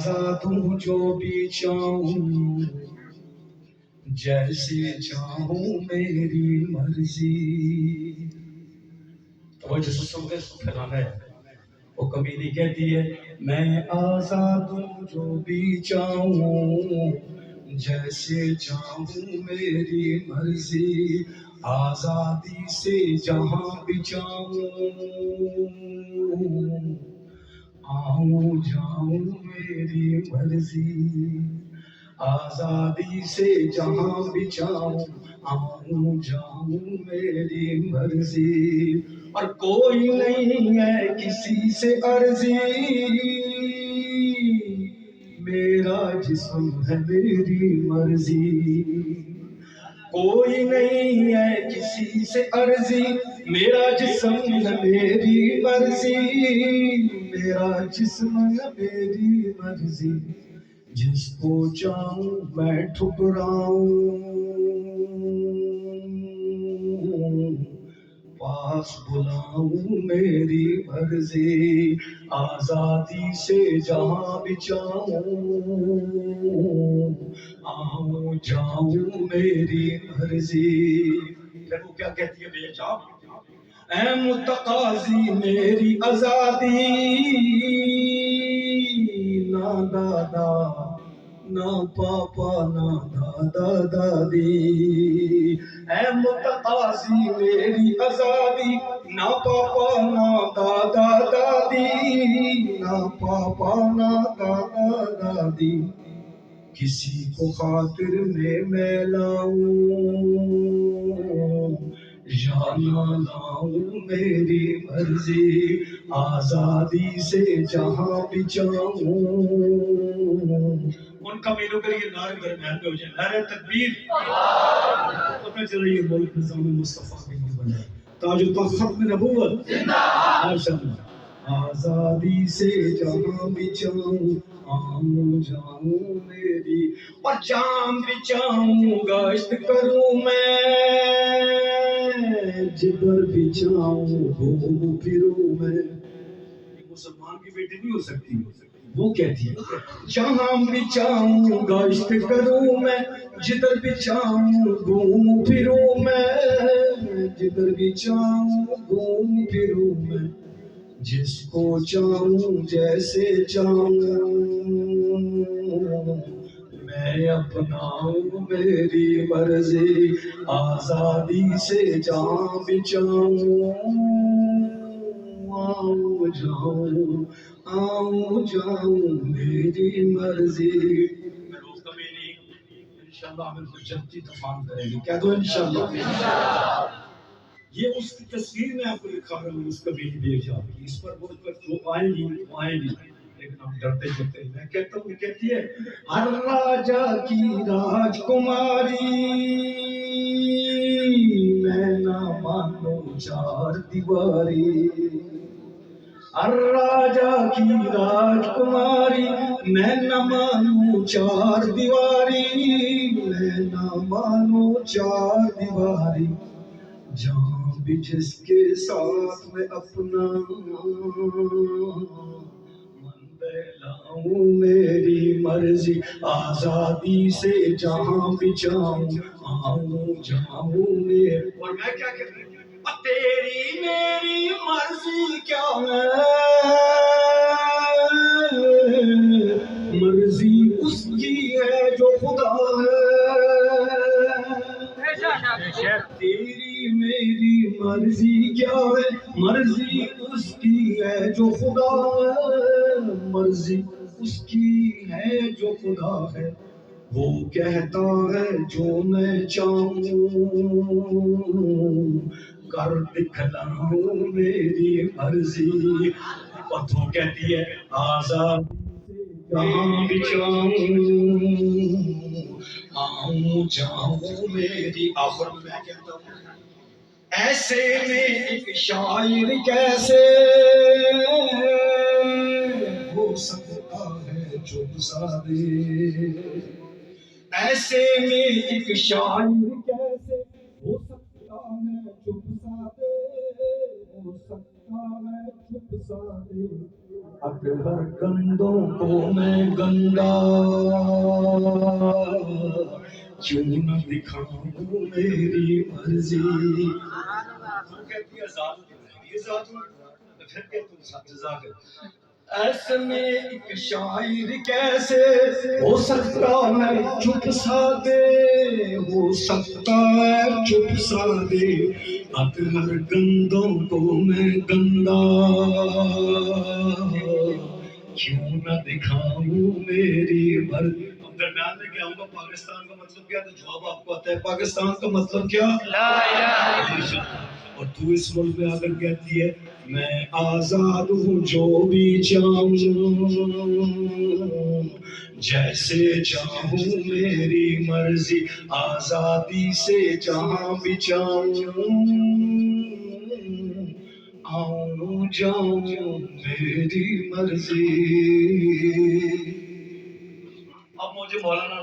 آزاد ہوں جو بھی چاہوں، جیسے چاہوں میری مرضی. توجہ سے سن کے پھیلانا ہے. وہ کبھی نہیں کہتی ہے میں آزاد ہوں جو بھی چاہوں، جیسے چاہوں میری مرضی. آزادی سے جہاں بھی چاہوں آؤں جاؤں میری مرضی. آزادی سے جہاں بھی چاہوں آؤں جاؤں میری مرضی. اور کوئی نہیں ہے کسی سے عرضی، میرا جسم ہے میری مرضی. کوئی نہیں ہے کسی سے عرضی، میرا جسم ہے میری مرضی. میرا جسم ہے میری مرضی. جس کو چاہوں میں ٹھکراؤں، پاس بلاؤں میری مرضی. آزادی سے جہاں بھی چاہوں آؤں جاؤں میری مرضی. پھر وہ کیا کہتی ہے بے جاب، اے متقاضی میری آزادی، نہ دادا نہ پاپا نہ دادا دادی. اے متقاضی میری آزادی، نہ پاپا نہ دادا دادی، نہ پاپا نہ دادا دادی. کسی کو خاطر میں لاؤں یا نہ لاؤں میری مرضی. آزادی سے جہاں بھی چاہوں. ان کا میروں کے لیے نعرے درمیان میں ہو جائے، نعرے تکبیر. پتہ چل رہی ہے ملک نظام مصطفیٰ کے لیے بنا ہے. تاج و تخت ختم نبوت ماشاءاللہ. آزادی سے جہاں بھی چاہوں آؤں جاؤں میری. اور جام بھی چاہوں گشت کروں میں، جدھر بھی چاہوں گھوموں پھروں میں. مسلمان کی بیٹی نہیں ہو سکتی، وہ کہتی ہے جہاں بھی چاہوں گشت کروں میں، جدھر بھی چاہوں گھوموں پھروں میں، جدھر بھی چاہوں گھوموں پھروں میں. جس کو چاہوں جیسے چاہوں میں اپناؤں میری مرضی. آزادی سے جہاں بھی چاہوں آؤں جاؤں میری مرضی. میں روز کبھی نہیں انشاءاللہ ہمیں کوئی جنتی طوفان کرے گی. کہہ دو انشاءاللہ. یہ اس کی تصویر میں آپ کو دکھا رہا ہوں، اس کبھی دیکھ جا کی. اس پر بہت پر جو آئیں گی وہ آئیں گی، لیکن ہم ڈرتے جاتے ہیں. میں کہتا ہوں، کہتی ہے ہر راجا کی راج کماری، میں نہ مانو چار دیواری. ہر راجا کی راج کماری، میں نہ مانو چار دیواری، میں نہ مانو چار دیواری. جہاں بھی جس کے ساتھ میں اپنا من بہلاؤں میری مرضی. آزادی سے جہاں بھی چاہوں آؤں جاؤں میری. اور میں کیا کہتا ہوں، تیری میری مرضی کیا ہے، مرضی اس کی ہے جو خدا ہے. تیری میری مرضی کیا ہے، مرضی اس کی ہے جو خدا ہے. مرضی اس کی ہے جو خدا ہے. وہ کہتا ہے جو میں چاہوں کر دکھلاؤں میری مرضی. اور تو کہتی ہے آزاد جہاں بھی چاہوں آؤں جاؤں میری. آخر میں کہتا ہوں ایسے میں ایک شاعر کیسے ہو سکتا ہے چپ سادے. ایسے میں ایک شاعر کیسے ہو سکتا ہے چپ سادے، ہو سکتا ہے چپ سادے. اگر گندوں کو میں گندا کیوں نہ دکھاؤں میری مرضی. وہ کہتی ہے ذات یہ ذات ہوں تو پھر کہ تم ذات ہو. ایسے میں ایک شاعر کیسے ہو سکتا ہے چپ سادے، ہو سکتا ہے چپ سادے. اگر گندوں کو میں گندا کیوں نہ دکھاؤں میری مرضی. اب درمیان میں کیا ہوگا پاکستان کا مطلب کیا؟ تو جواب آپ کو آتا ہے پاکستان کا مطلب کیا؟ لا الہ الا اللہ. اور تو اس ملک میں آ کر کہتی ہے میں آزاد ہوں جو بھی چاہوں جیسے چاہوں میری مرضی، آزادی سے جہاں بھی چاہوں آؤں جاؤں میری مرضی. اب مجھے مولانا